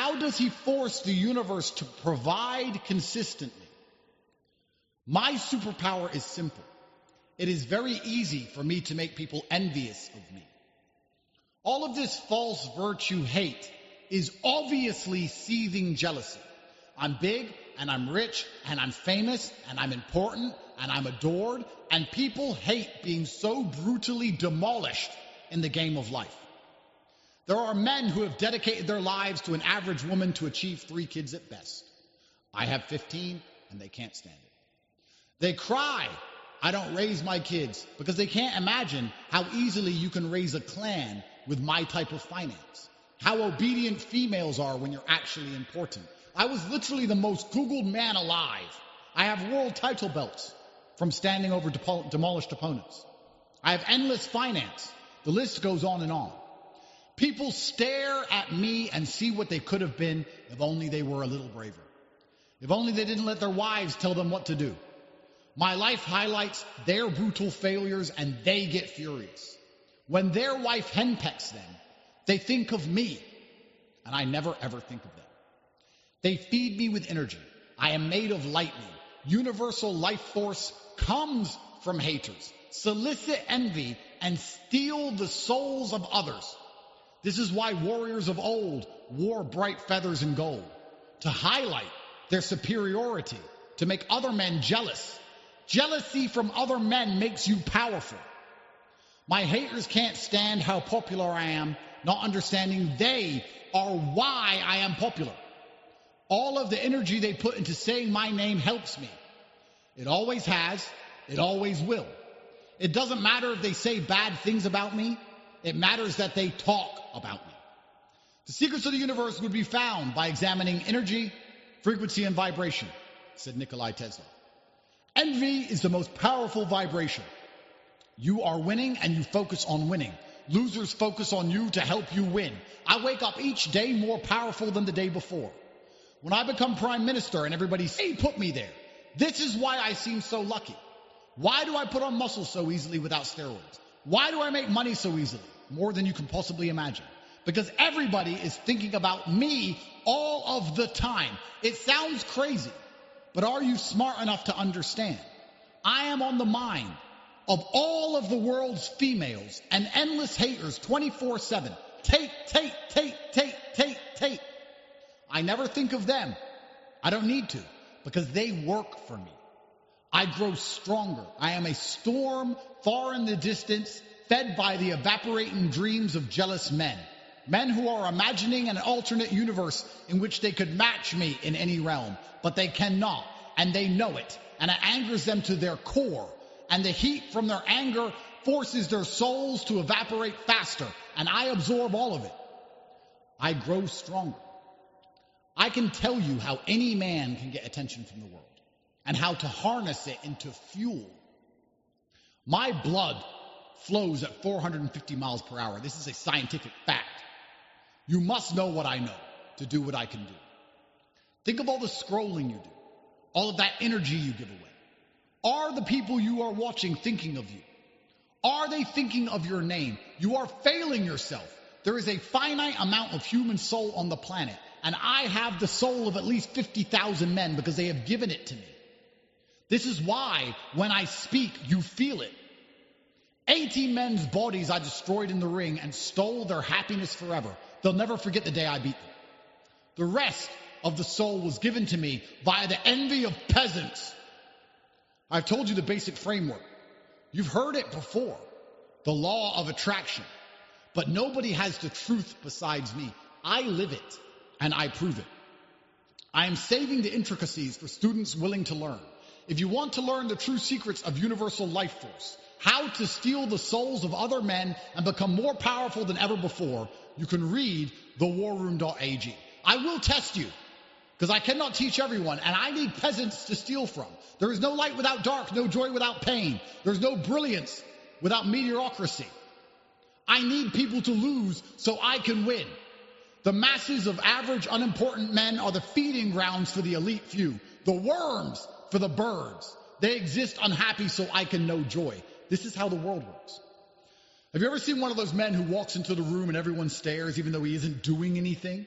How does he force the universe to provide consistently? My superpower is simple. It is very easy for me to make people envious of me. All of this false virtue hate is obviously seething jealousy. I'm big, and I'm rich, and I'm famous, and I'm important, and I'm adored, and people hate being so brutally demolished in the game of life. There are men who have dedicated their lives to an average woman to achieve 3 kids at best. I have 15, and they can't stand it. They cry, I don't raise my kids, because they can't imagine how easily you can raise a clan with my type of finance. How obedient females are when you're actually important. I was literally the most Googled man alive. I have world title belts from standing over demolished opponents. I have endless finance. The list goes on and on. People stare at me and see what they could have been if only they were a little braver. If only they didn't let their wives tell them what to do. My life highlights their brutal failures and they get furious. When their wife henpecks them, they think of me, and I never ever think of them. They feed me with energy. I am made of lightning. Universal life force comes from haters, solicit envy, and steal the souls of others. This is why warriors of old wore bright feathers and gold, to highlight their superiority, to make other men jealous. Jealousy from other men makes you powerful. My haters can't stand how popular I am, not understanding they are why I am popular. All of the energy they put into saying my name helps me. It always has. It always will. It doesn't matter if they say bad things about me. It matters that they talk about me. The secrets of the universe would be found by examining energy, frequency, and vibration, said Nikola Tesla. Envy is the most powerful vibration. You are winning and you focus on winning. Losers focus on you to help you win. I wake up each day more powerful than the day before. When I become prime minister and everybody says, hey, put me there. This is why I seem so lucky. Why do I put on muscle so easily without steroids? Why do I make money so easily? More than you can possibly imagine. Because everybody is thinking about me all of the time. It sounds crazy, but are you smart enough to understand? I am on the mind of all of the world's females and endless haters 24/7. Take. I never think of them. I don't need to, because they work for me. I grow stronger. I am a storm far in the distance, fed by the evaporating dreams of jealous men. Men who are imagining an alternate universe in which they could match me in any realm, but they cannot, and they know it, and it angers them to their core, and the heat from their anger forces their souls to evaporate faster, and I absorb all of it. I grow stronger. I can tell you how any man can get attention from the world, and how to harness it into fuel. My blood flows at 450 miles per hour. This is a scientific fact. You must know what I know to do what I can do. Think of all the scrolling you do, all of that energy you give away. Are the people you are watching thinking of you? Are they thinking of your name? You are failing yourself. There is a finite amount of human soul on the planet, and I have the soul of at least 50,000 men because they have given it to me. This is why when I speak, you feel it. 18 men's bodies I destroyed in the ring and stole their happiness forever. They'll never forget the day I beat them. The rest of the soul was given to me via the envy of peasants. I've told you the basic framework. You've heard it before. The law of attraction. But nobody has the truth besides me. I live it, and I prove it. I am saving the intricacies for students willing to learn. If you want to learn the true secrets of universal life force, how to steal the souls of other men and become more powerful than ever before, you can read thewarroom.ag. I will test you, because I cannot teach everyone, and I need peasants to steal from. There is no light without dark, no joy without pain. There's no brilliance without mediocrity. I need people to lose so I can win. The masses of average, unimportant men are the feeding grounds for the elite few, the worms for the birds. They exist unhappy so I can know joy. This is how the world works. Have you ever seen one of those men who walks into the room and everyone stares even though he isn't doing anything?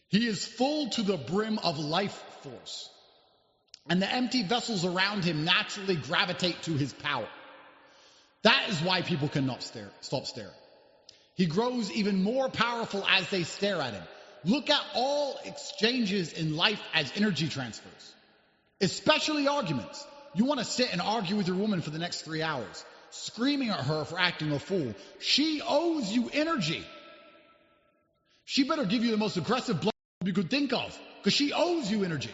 He is full to the brim of life force, and the empty vessels around him naturally gravitate to his power. That is why people cannot stop staring. He grows even more powerful as they stare at him. Look at all exchanges in life as energy transfers, especially arguments. You want to sit and argue with your woman for the next 3 hours, screaming at her for acting a fool. She owes you energy. She better give you the most aggressive blow you could think of, because she owes you energy.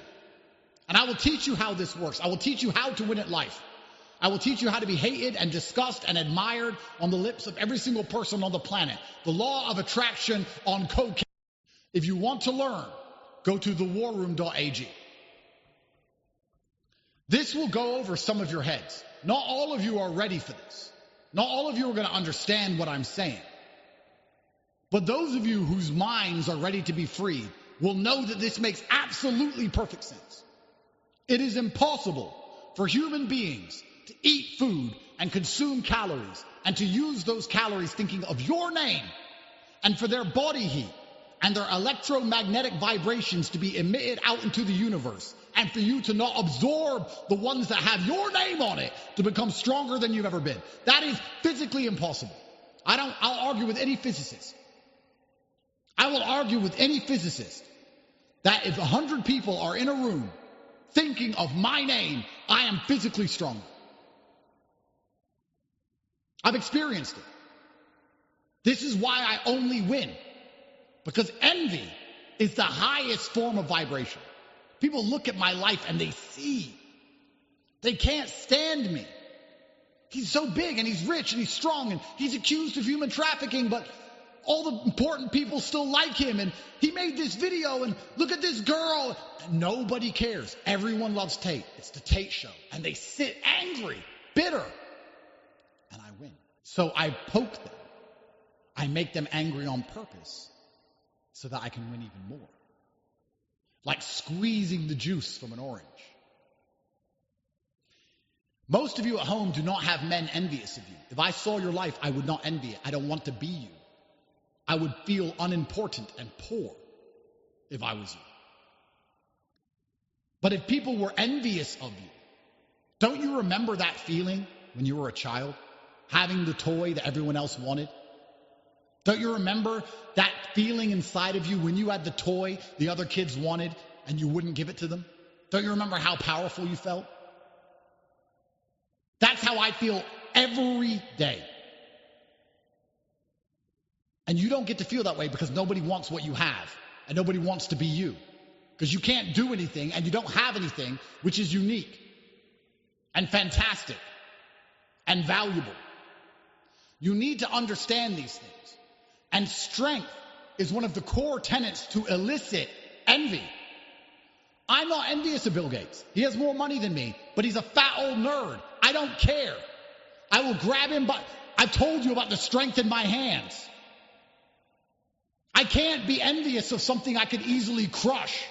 And I will teach you how this works. I will teach you how to win at life. I will teach you how to be hated and discussed and admired on the lips of every single person on the planet. The law of attraction on cocaine. If you want to learn, go to thewarroom.ag. This will go over some of your heads. Not all of you are ready for this. Not all of you are going to understand what I'm saying. But those of you whose minds are ready to be freed will know that this makes absolutely perfect sense. It is impossible for human beings to eat food and consume calories and to use those calories thinking of your name, and for their body heat and their electromagnetic vibrations to be emitted out into the universe, and for you to not absorb the ones that have your name on it to become stronger than you've ever been. That is physically impossible. I'll argue with any physicist. I will argue with any physicist that if 100 people are in a room thinking of my name, I am physically stronger. I've experienced it. This is why I only win. Because envy is the highest form of vibration. People look at my life and they see. They can't stand me. He's so big and he's rich and he's strong and he's accused of human trafficking, but all the important people still like him, and he made this video, and look at this girl. And nobody cares. Everyone loves Tate. It's the Tate show. And they sit angry, bitter, and I win. So I poke them. I make them angry on purpose so that I can win even more. Like squeezing the juice from an orange. Most of you at home do not have men envious of you. If I saw your life, I would not envy it. I don't want to be you. I would feel unimportant and poor if I was you. But if people were envious of you, don't you remember that feeling when you were a child? Having the toy that everyone else wanted? Don't you remember that feeling inside of you when you had the toy the other kids wanted and you wouldn't give it to them? Don't you remember how powerful you felt? That's how I feel every day. And you don't get to feel that way because nobody wants what you have. And nobody wants to be you. Because you can't do anything and you don't have anything which is unique and fantastic and valuable. You need to understand these things. And strength is one of the core tenets to elicit envy. I'm not envious of Bill Gates. He has more money than me, but he's a fat old nerd. I don't care. I will grab him by... I've told you about the strength in my hands. I can't be envious of something I could easily crush.